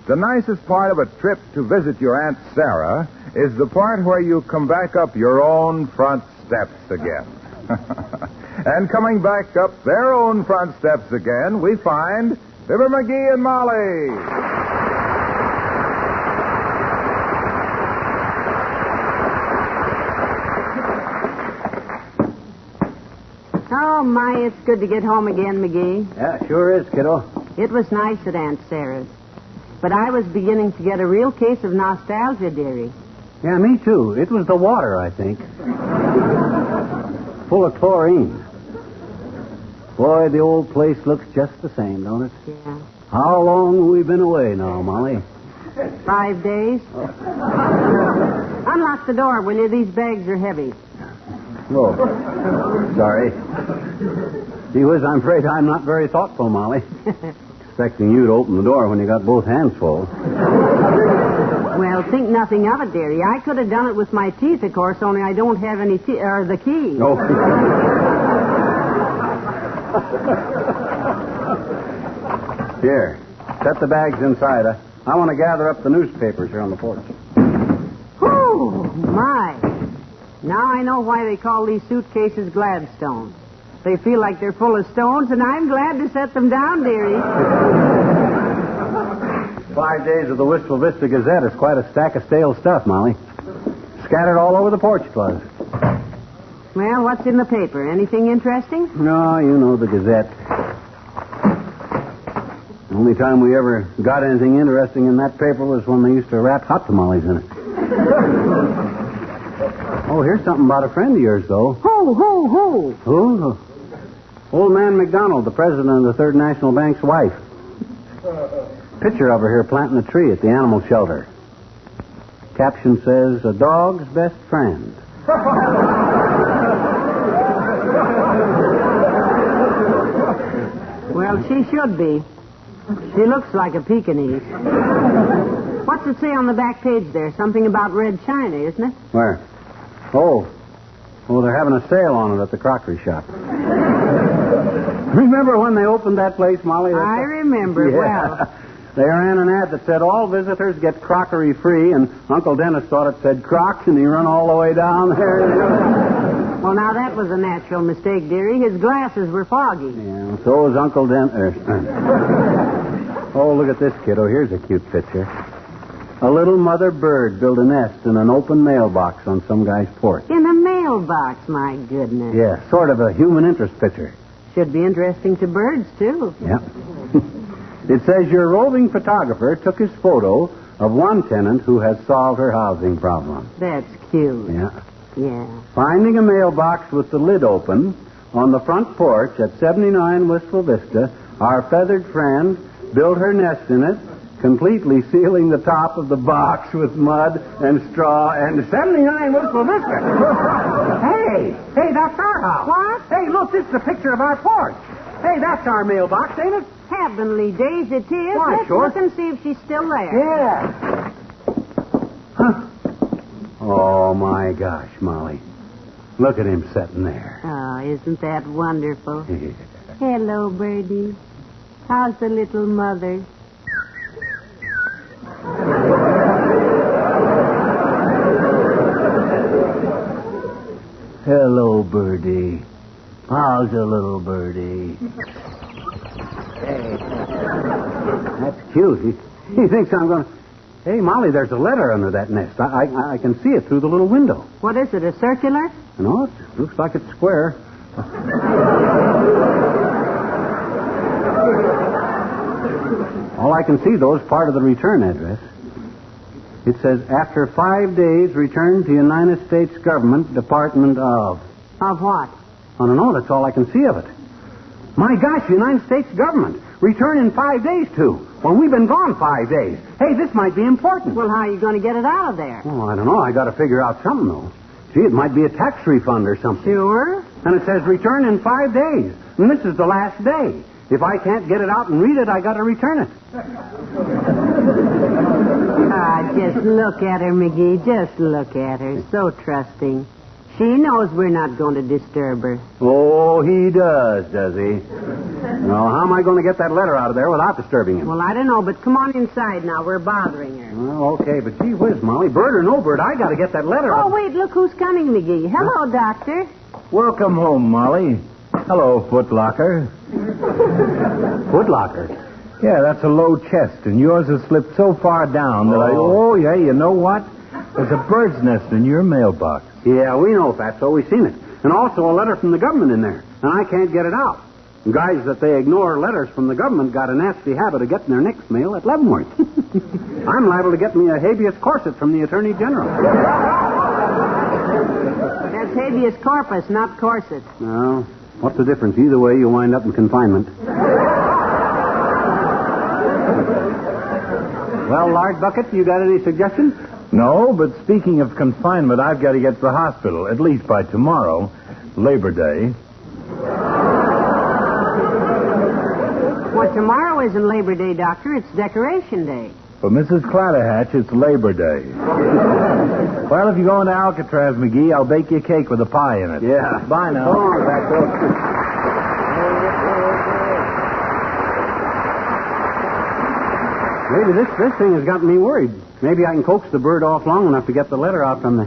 The nicest part of a trip to visit your Aunt Sarah is the part where you come back up your own front steps again. And coming back up their own front steps again, we find Fibber McGee and Molly. Oh, my, it's good to get home again, McGee. Yeah, sure is, kiddo. It was nice at Aunt Sarah's. But I was beginning to get a real case of nostalgia, dearie. Yeah, me too. It was the water, I think. Full of chlorine. Boy, the old place looks just the same, don't it? Yeah. How long have we been away now, Molly? 5 days. Unlock the door, will you? These bags are heavy. Oh, sorry. Gee whiz, I'm afraid I'm not very thoughtful, Molly. Expecting you to open the door when you got both hands full. Well, think nothing of it, dearie. I could have done it with my teeth, of course, only I don't have any teeth, or the key. No. Here, set the bags inside. I want to gather up the newspapers here on the porch. Oh, my. Now I know why they call these suitcases Gladstones. They feel like they're full of stones, and I'm glad to set them down, dearie. 5 days of the Wistful Vista Gazette is quite a stack of stale stuff, Molly. Scattered all over the porch it was. Well, what's in the paper? Anything interesting? No, you know the Gazette. The only time we ever got anything interesting in that paper was when they used to wrap hot tamales in it. Oh, here's something about a friend of yours, though. Ho, ho, ho. Who? Old man McDonald, the president of the Third National Bank's wife. Picture of her here planting a tree at the animal shelter. Caption says, "A dog's best friend." Well, she should be. She looks like a Pekingese. What's it say on the back page there? Something about red china, isn't it? Where? Oh, they're having a sale on it at the crockery shop. Remember when they opened that place, Molly? I remember. Yeah. Well. They ran an ad that said all visitors get crockery free, and Uncle Dennis thought it said crocs, and he run all the way down there. Well, now that was a natural mistake, dearie. His glasses were foggy. Yeah, so was Uncle Dennis. Oh, look at this, kiddo. Here's a cute picture. A little mother bird built a nest in an open mailbox on some guy's porch. In a mailbox, my goodness. Yeah, sort of a human interest picture. Should be interesting to birds, too. Yeah. It says your roving photographer took his photo of one tenant who has solved her housing problem. That's cute. Yeah. Yeah. Finding a mailbox with the lid open on the front porch at 79 Wistful Vista, our feathered friend built her nest in it, completely sealing the top of the box with mud and straw and 79 Wistful Vista. Hey, that's our house. What? Hey, look, this is a picture of our porch. Hey, that's our mailbox, ain't it? Heavenly days it is. Why, Let's sure. look and see if she's still there. Yeah. Huh. Oh, my gosh, Molly. Look at him sitting there. Oh, isn't that wonderful? Hello, birdie. How's the little mother? Hello, birdie. How's a little birdie? Hey. That's cute. He thinks I'm going to... Hey, Molly, there's a letter under that nest. I can see it through the little window. What is it, a circular? No, it looks like it's square. All I can see, though, is part of the return address. It says, after 5 days, return to United States Government, Department of... Of what? I don't know. That's all I can see of it. My gosh, United States Government. Return in 5 days to. Well, we've been gone 5 days. Hey, this might be important. Well, how are you going to get it out of there? Oh, I don't know. I got to figure out something, though. Gee, it might be a tax refund or something. Sure. And it says return in 5 days. And this is the last day. If I can't get it out and read it, I got to return it. Ah, just look at her, McGee. Just look at her. So trusting. She knows we're not going to disturb her. Oh, he does he? Well, how am I going to get that letter out of there without disturbing him? Well, I don't know, but come on inside now. We're bothering her. Well, okay, but gee whiz, Molly, bird or no bird, I got to get that letter Oh, out. wait, look who's coming, McGee. Hello, Doctor. Welcome home, Molly. Hello, Footlocker. Footlocker? Yeah, that's a low chest, and yours has slipped so far down that yeah, you know what? There's a bird's nest in your mailbox. Yeah, we know, Fatso. We've seen it. And also a letter from the government in there, and I can't get it out. And guys that they ignore letters from the government got a nasty habit of getting their next mail at Leavenworth. I'm liable to get me a habeas corpus from the Attorney General. That's habeas corpus, not corset. No. What's the difference? Either way, you wind up in confinement. Well, Lard Bucket, you got any suggestions? No, but speaking of confinement, I've got to get to the hospital, at least by tomorrow, Labor Day. Well, tomorrow isn't Labor Day, Doctor. It's Decoration Day. For Mrs. Clatterhatch, it's Labor Day. Well, if you go into Alcatraz, McGee, I'll bake you a cake with a pie in it. Yeah. Bye now. So long, Fatso. Maybe this thing has gotten me worried. Maybe I can coax the bird off long enough to get the letter out from the...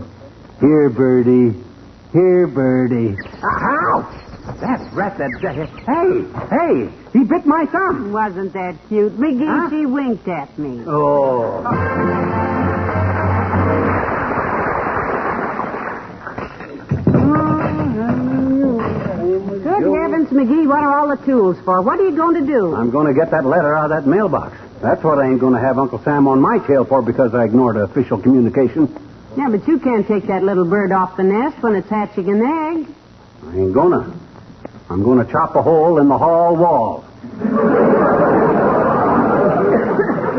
Here, birdie. Here, birdie. Ouch! That's rat that... Hey! He bit my thumb. Wasn't that cute? McGee, Huh? she winked at me. Oh. Good heavens, McGee, what are all the tools for? What are you going to do? I'm going to get that letter out of that mailbox. That's what I ain't going to have Uncle Sam on my tail for because I ignored official communication. Yeah, but you can't take that little bird off the nest when it's hatching an egg. I ain't gonna. I'm going to chop a hole in the hall wall. I'm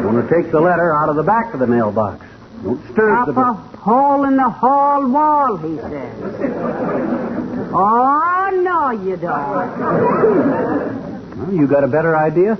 going to take the letter out of the back of the mailbox. Don't stir Chop a hole in the hall wall, he says. Oh, no, you don't. Well, you got a better idea?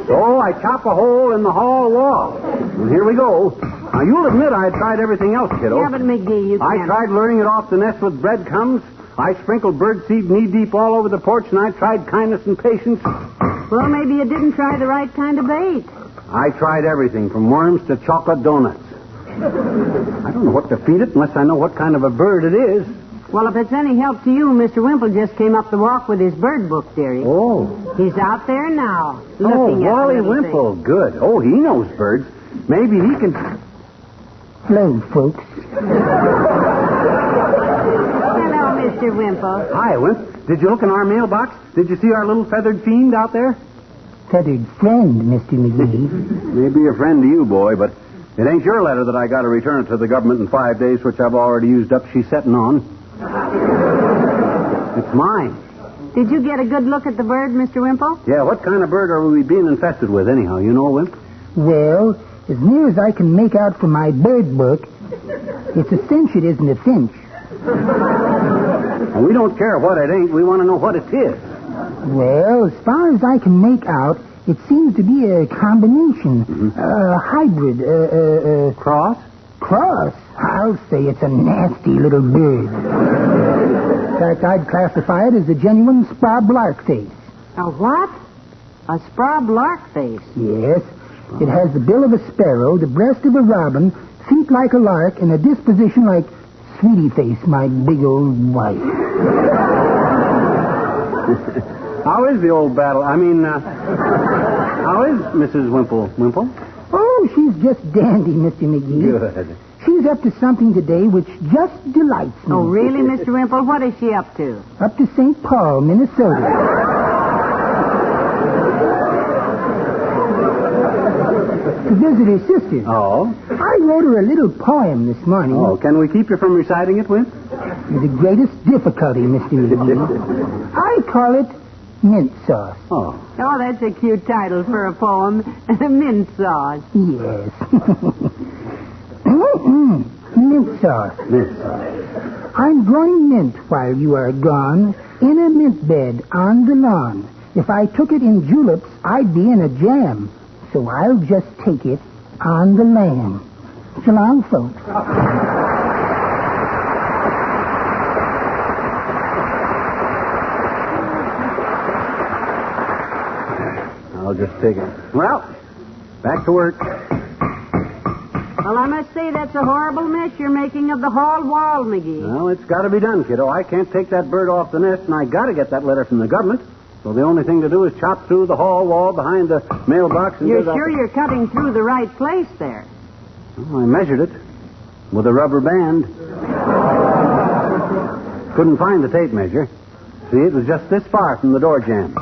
So I chop a hole in the hall wall. And here we go. Now, you'll admit I tried everything else, kiddo. Yeah, but McGee, you I can't. tried luring it off the nest with breadcrumbs. I sprinkled birdseed knee-deep all over the porch, and I tried kindness and patience. Well, maybe you didn't try the right kind of bait. I tried everything, from worms to chocolate donuts. I don't know what to feed it unless I know what kind of a bird it is. Well, if it's any help to you, Mr. Wimple just came up the walk with his bird book, dearie. Oh. He's out there now, Oh, looking at Wally the little Wimple. Good. Oh, he knows birds. Maybe he can... Hello, folks. Hello, Mr. Wimple. Hi, Wimp. Did you look in our mailbox? Did you see our little feathered fiend out there? Feathered friend, Mr. McGee. Maybe a friend to you, boy, but it ain't your letter that I got to return it to the government in 5 days, which I've already used up. She's setting on. It's mine. Did you get a good look at the bird, Mr. Wimple? Yeah, what kind of bird are we being infested with, anyhow? You know, Wimp? Well, as near as I can make out from my bird book, it's a cinch it isn't a finch. And we don't care what it ain't. We want to know what it is. Well, as far as I can make out, it seems to be a combination, hybrid, Cross? cross. I'll say it's a nasty little bird. In fact, I'd classify it as a genuine spraw larkface. A what? A spraw larkface. Yes, it has the bill of a sparrow, the breast of a robin, feet like a lark, and a disposition like Sweetie Face, my big old wife. How is the old battle? How is Mrs. Wimple? Oh, she's just dandy, Mr. McGee. Good. She's up to something today which just delights me. Oh, really, Mr. Wimple? What is she up to? Up to St. Paul, Minnesota. To visit her sister. Oh? I wrote her a little poem this morning. Oh, can we keep you from reciting it, Wimp? With the greatest difficulty, Mr. McGee. I call it mint sauce. Oh. Oh, that's a cute title for a poem. Mint sauce. Yes. Mint sauce. Mint sauce. I'm growing mint while you are gone in a mint bed on the lawn. If I took it in juleps, I'd be in a jam. So I'll just take it on the lamb. So long, folks. I'll just take it. Well, back to work. Well, I must say that's a horrible mess you're making of the hall wall, McGee. Well, it's got to be done, kiddo. I can't take that bird off the nest, and I got to get that letter from the government. So the only thing to do is chop through the hall wall behind the mailbox and You're sure you're cutting through the right place there? Well, I measured it with a rubber band. Couldn't find the tape measure. See, it was just this far from the door jamb.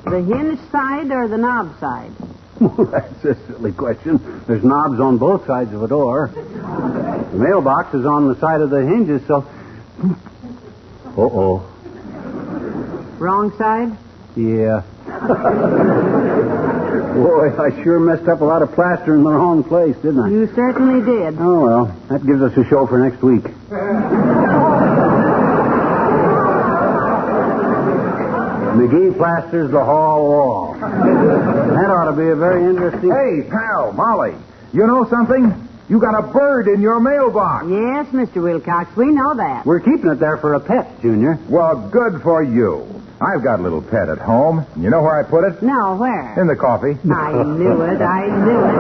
The hinge side or the knob side? Well, that's a silly question. There's knobs on both sides of a door. The mailbox is on the side of the hinges, so... Uh-oh. Wrong side? Yeah. Boy, I sure messed up a lot of plaster in the wrong place, didn't I? You certainly did. Oh, well, that gives us a show for next week. McGee plasters the hall wall. That ought to be a very interesting... Hey, pal, Molly, you know something? You got a bird in your mailbox. Yes, Mr. Wilcox, we know that. We're keeping it there for a pet, Junior. Well, good for you. I've got a little pet at home. You know where I put it? No, where? In the coffee. I knew it. I knew it.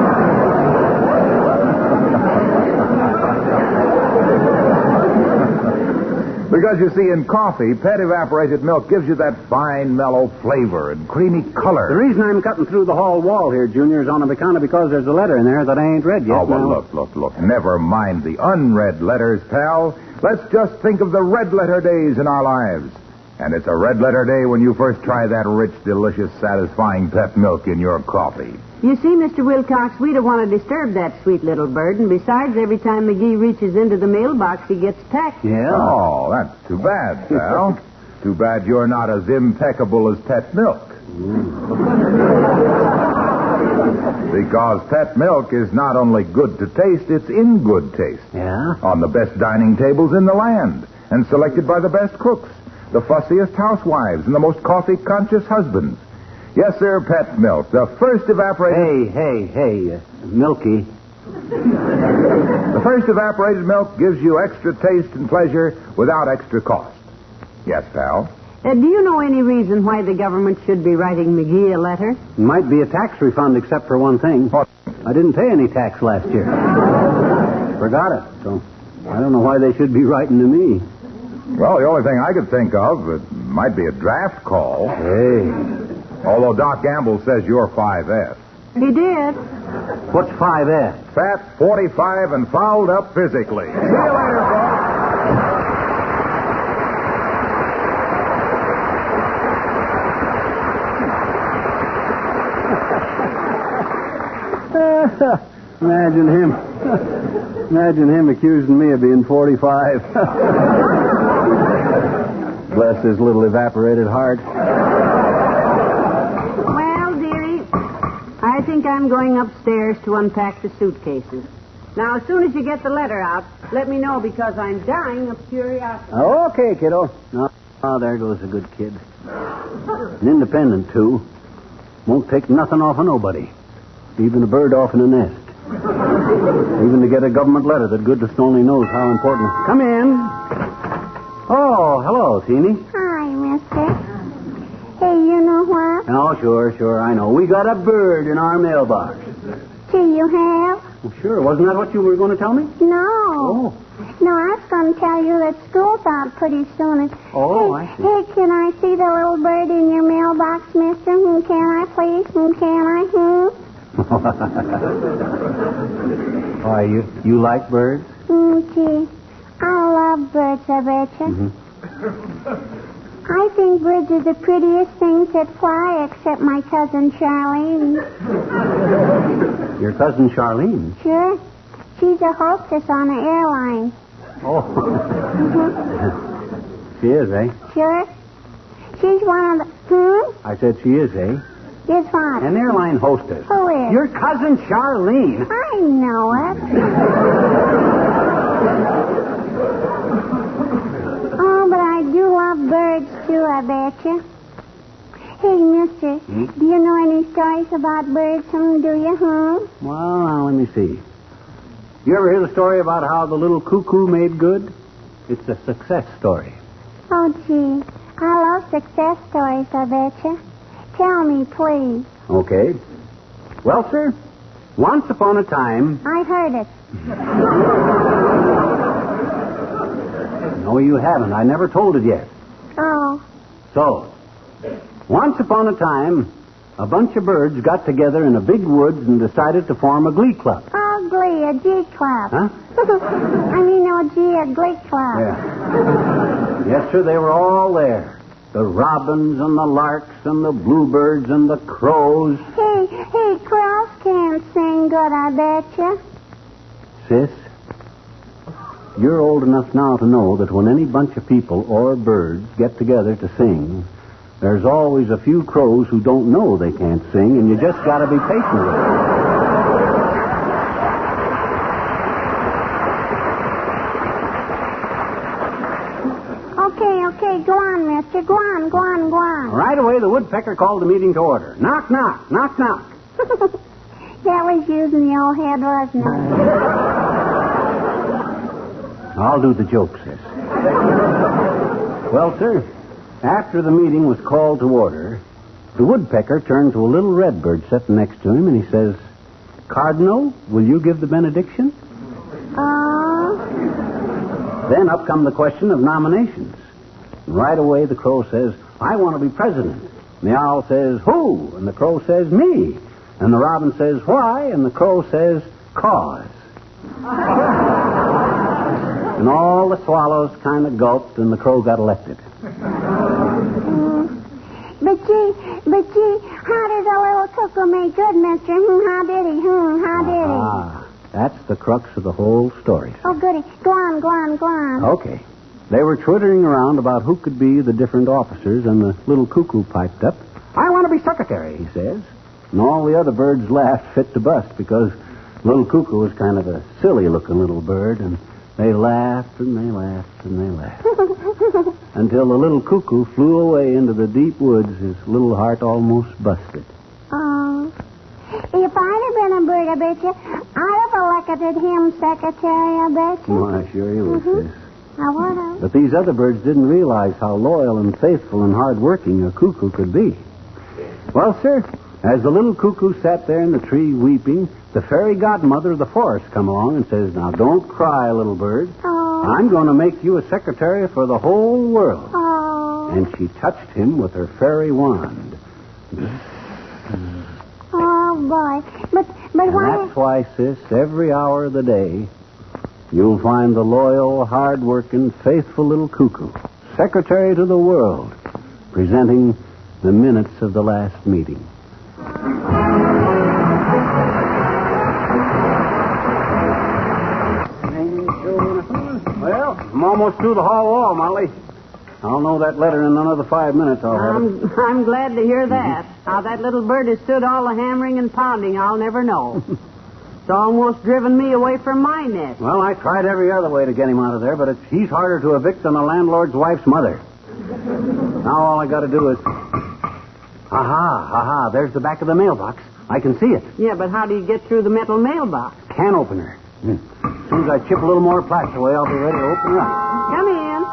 Because, you see, in coffee, pet evaporated milk gives you that fine, mellow flavor and creamy color. The reason I'm cutting through the hall wall here, Junior, is on account of because there's a letter in there that I ain't read yet. Oh, well, look. Never mind the unread letters, pal. Let's just think of the red letter days in our lives. And it's a red letter day when you first try that rich, delicious, satisfying pet milk in your coffee. You see, Mr. Wilcox, we don't want to disturb that sweet little bird, and besides, every time McGee reaches into the mailbox, he gets pecked. Yeah? Oh, that's too bad, pal. Too bad you're not as impeccable as pet milk. Because pet milk is not only good to taste, it's in good taste. Yeah? On the best dining tables in the land, and selected by the best cooks, the fussiest housewives, and the most coffee-conscious husbands. Yes, sir, pet milk, the first evaporated... Hey, Milky. The first evaporated milk gives you extra taste and pleasure without extra cost. Yes, pal? Do you know any reason why the government should be writing McGee a letter? It might be a tax refund, except for one thing. What? I didn't pay any tax last year. Forgot it, so I don't know why they should be writing to me. Well, the only thing I could think of, it might be a draft call. Hey. Although Doc Gamble says you're 5F. He did. What's 5F? Fat, 45, and fouled up physically. See you later, folks. Imagine him accusing me of being 45. Bless his little evaporated heart. Well, dearie, I think I'm going upstairs to unpack the suitcases. Now, as soon as you get the letter out, let me know because I'm dying of curiosity. Okay, kiddo. Oh, there goes a good kid. An independent, too. Won't take nothing off of nobody. Even a bird off in a nest. Even to get a government letter that goodness only knows how important. Come in. Oh, hello, Teeny. Hi, mister. Hey, you know what? Oh, sure, I know. We got a bird in our mailbox. Do you have? Well, sure. Wasn't that what you were going to tell me? No. Oh. No, I was going to tell you that school's out pretty soon. Oh, hey, I see. Hey, can I see the little bird in your mailbox, mister? Can I, please? Can I? Why, you like birds? Gee, I love birds, I betcha. Mm-hmm. I think birds are the prettiest things that fly, except my cousin Charlene. Your cousin Charlene? Sure. She's a hostess on an airline. Oh. She is, eh? Sure. She's one of the... I said she is, eh? Is what? An airline hostess. Who is? Your cousin Charlene. I know it. Oh, but I do love birds, too, I betcha. Hey, mister, do you know any stories about birds? Do you, Well, now, let me see. You ever hear the story about how the little cuckoo made good? It's a success story. Oh, gee. I love success stories, I betcha. Tell me, please. Okay. Well, sir, once upon a time... I've heard it. No, you haven't. I never told it yet. Oh. So, once upon a time, a bunch of birds got together in a big woods and decided to form a glee club. Oh, glee, a G club. Huh? I mean, no, G, a glee club. Yeah. Yes, sir, they were all there. The robins and the larks and the bluebirds and the crows. Hey, crows can't sing good, I betcha. Sis, you're old enough now to know that when any bunch of people or birds get together to sing, there's always a few crows who don't know they can't sing, and you just got to be patient with them. Okay, go on, mister. Go on. Right away, the woodpecker called the meeting to order. Knock, knock, knock, knock. That was using the old head, wasn't it? I'll do the joke, sis. Well, sir, after the meeting was called to order, the woodpecker turned to a little redbird sitting next to him, and he says, Cardinal, will you give the benediction? Then up come the question of nominations. Right away, the crow says, I want to be president. And the owl says, who? And the crow says, me. And the robin says, why? And the crow says, cause. And all the swallows kind of gulped, and the crow got elected. But gee, how did the little cuckoo make good, mister? How did he? That's the crux of the whole story. Oh, goody. Go on. Okay. They were twittering around about who could be the different officers, and the little cuckoo piped up. I want to be secretary, he says. And all the other birds laughed fit to bust because little cuckoo was kind of a silly-looking little bird, and they laughed and they laughed and they laughed. Until the little cuckoo flew away into the deep woods, his little heart almost busted. Oh. If I'd have been a bird, I bet you, I'd have elected him secretary, I bet you. Why, sure you would, sis. I would have. But these other birds didn't realize how loyal and faithful and hard-working a cuckoo could be. Well, sir, as the little cuckoo sat there in the tree weeping, the fairy godmother of the forest come along and says, now, don't cry, little bird. Oh. I'm going to make you a secretary for the whole world. Oh. And she touched him with her fairy wand. Oh, boy. But And why... that's why, sis, every hour of the day, you'll find the loyal, hard-working, faithful little cuckoo, secretary to the world, presenting the minutes of the last meeting. Well, I'm almost through the hall wall, Molly. I'll know that letter in another 5 minutes. I'm glad to hear that. How that little bird has stood all the hammering and pounding, I'll never know. It's almost driven me away from my nest. Well, I tried every other way to get him out of there, but he's harder to evict than a landlord's wife's mother. Now all I got to do is... Aha, there's the back of the mailbox. I can see it. Yeah, but how do you get through the metal mailbox? Can opener. As soon as I chip a little more plaster away, I'll be ready to open her up. Come in.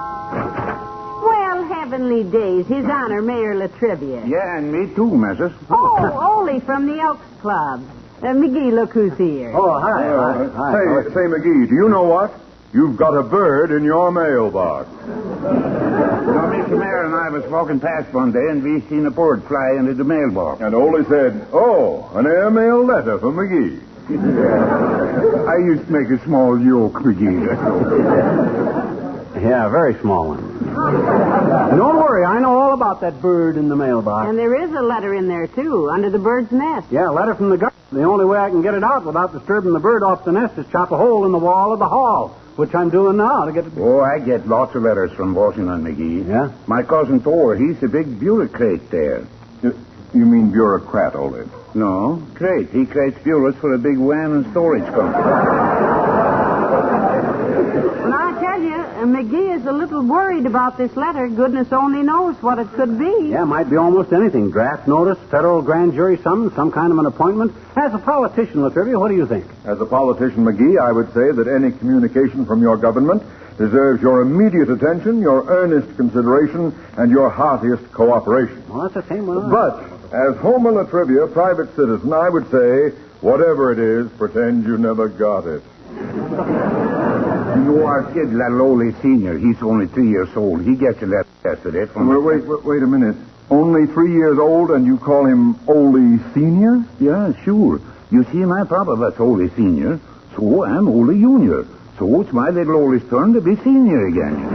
Well, heavenly days. His Honor, Mayor Latrivia. Yeah, and me too, missus. Oh, Ole from the Elks Club. McGee, look who's here. Oh, hi. Say, McGee, do you know what? You've got a bird in your mailbox. Now, Mr. Mayor and I was walking past one day, and we seen a bird fly into the mailbox. And Ole said, oh, an airmail letter for McGee. I used to make a small joke, McGee. Yeah, a very small one. Don't worry, I know all about that bird in the mailbox. And there is a letter in there, too, under the bird's nest. Yeah, a letter from the government. The only way I can get it out without disturbing the bird off the nest is chop a hole in the wall of the hall, which I'm doing now to get it... Oh, I get lots of letters from Washington, McGee. Yeah? My cousin Thor, he's a big bureaucrat there. You mean bureaucrat, Ole? No, crate. He crates bureaus for a big van and storage company. Well, I tell you, McGee is a little worried about this letter. Goodness only knows what it could be. Yeah, might be almost anything. Draft notice, federal grand jury summons, some kind of an appointment. As a politician, Latrivia, what do you think? As a politician, McGee, I would say that any communication from your government deserves your immediate attention, your earnest consideration, and your heartiest cooperation. Well, that's the same one. As Homer Latrivia, private citizen, I would say, whatever it is, pretend you never got it. You know our kid, little Ole Senior, he's only 3 years old. He gets a letter yesterday from... Wait a minute. Only 3 years old and you call him Ole Senior? Yeah, sure. You see, my papa was Ole Senior, so I'm Ole Junior. So it's my little Ole's turn to be senior again.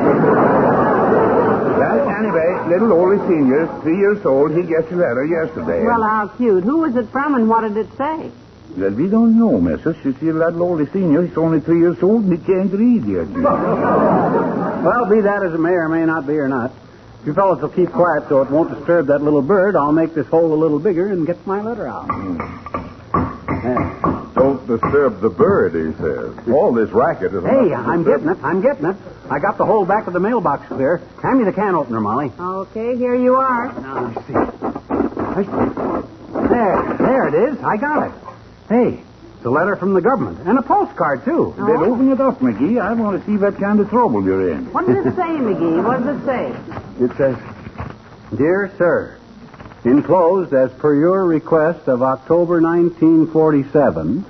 Well, anyway, little Ole Senior, 3 years old, he gets a letter yesterday. Well, how cute. Who was it from and what did it say? Well, we don't know, missus. You see, little Ole Senior, he's only 3 years old and he can't read yet. Well, be that as it may or may not be or not. If you fellows will keep quiet so it won't disturb that little bird, I'll make this hole a little bigger and get my letter out. There. Don't disturb the bird, he says. All this racket is... Hey, I'm getting it. I got the whole back of the mailbox clear. Hand me the can opener, Molly. Okay, here you are. Now, let's see. There it is. I got it. Hey, it's a letter from the government. And a postcard, too. Then open it up, McGee. I want to see what kind of trouble you're in. What does it say, McGee? What does it say? It says, Dear Sir, enclosed as per your request of October 1947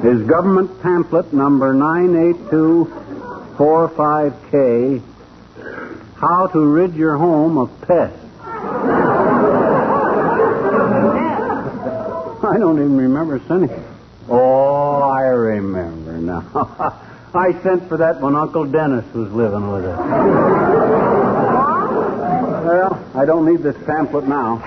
is government pamphlet number 98245K, How to Rid Your Home of Pests. I don't even remember sending it. Oh, I remember now. I sent for that when Uncle Dennis was living with us. Well, I don't need this pamphlet now.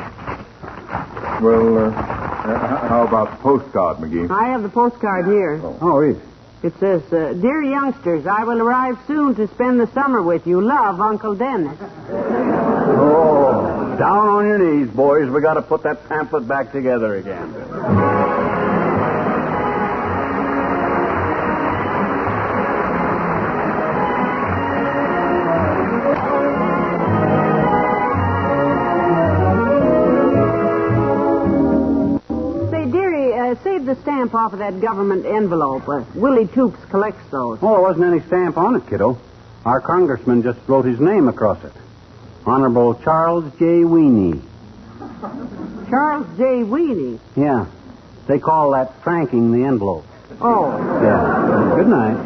Well, how about the postcard, McGee? I have the postcard here. Oh, read. It says, Dear youngsters, I will arrive soon to spend the summer with you. Love, Uncle Dennis. Oh, down on your knees, boys. We got to put that pamphlet back together again. Save the stamp off of that government envelope. Willie Toops collects those. Oh, there wasn't any stamp on it, kiddo. Our congressman just wrote his name across it. Honorable Charles J. Weenie. Charles J. Weenie? Yeah. They call that franking the envelope. Oh. Yeah. Good night.